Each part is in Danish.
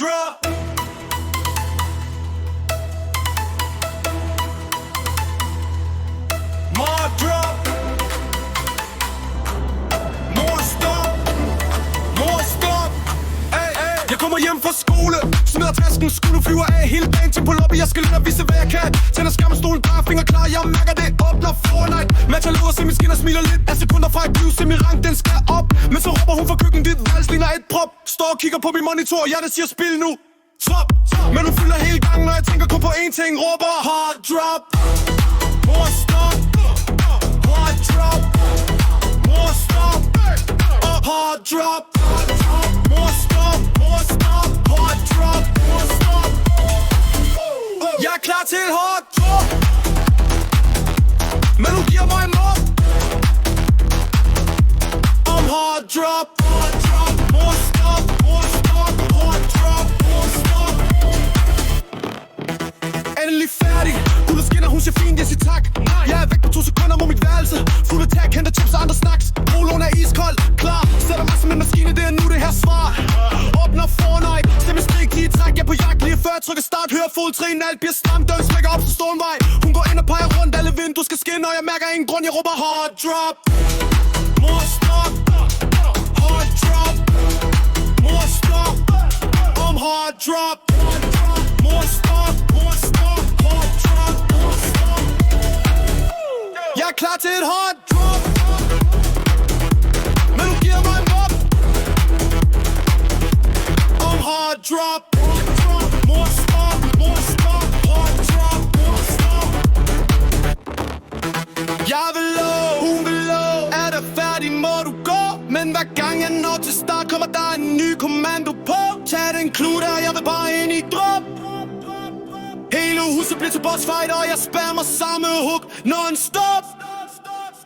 drop. More drop. More stop. More stop. Hey, hey. Jeg kommer hjem fra skole, smider tasken, skole flyver af hele dagen til på lobby. Jeg skal lidt og vise hvad jeg kan. Tænder skamstolen, bare finger klar, jeg mærker det åbner Fortnite. Matcher se min skin og smiler lidt af sekunder fra et liv, se min rang, den skal op. Men så råber hun fra køkken, dit vals ligner et prop. Står og kigger på min monitor, jeg der siger spil nu. Top, men hun fylder hele gangen, når jeg tænker kun på én ting. Råber hard drop. More stop. Hard drop. More stop. Hard drop. More stop. More stop. Hard drop. More stop. Jeg er klar til et hard drop. Men hun giver mig en mop. Om hard drop. Hard drop. More stop. More stop. Hard drop. More stop. Endelig færdig. Guldet skinner, hun siger fint, jeg siger tak. Jeg er væk på 2 sekunder mod mit værelse. Fuld attack, henter chips og andre snacks. Poloen er iskold, klar. Sætter mig som en maskine, det er nu det her svar. Åbner Fortnite, stemmer strik, lige træk. Jeg er på jagt lige før jeg trykker start. Hører fodtrin, alt bliver stramt. Døren smækker op, så står en vej. Hun går ind og peger rundt, alle vinduer skal skinne. Og jeg mærker ingen grund, jeg råber hard drop. More stop. Hard drop. More stop. Hard drop. More stop. More stop. Hard drop. More stop. Jeg er klar til et hard drop. Men du giver mig en mop. Hard drop. More stop. More stop. Hard drop. More stop. Jeg vil love, hun vil love. Er der færdig, må du gå. Men hver gang jeg når til start, kommer der en ny kommando på. Tag den klutter, jeg vil bare ind i drop. Hele huset bliver til boss fight, og jeg spammer samme hook non-stop.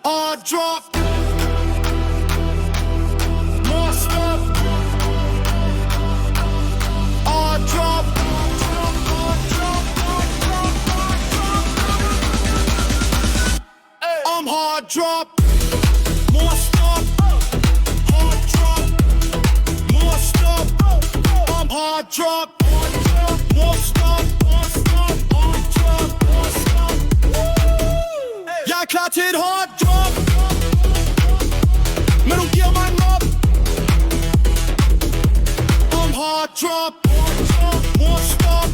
Hard drop. More stop. Hard drop. Hard drop. More stop. Hard drop. More stop. Hard drop. More stop. Hard drop. More stop. Jeg er klar til et hard drop. Men du giver mig en mop. Hard drop. More stop.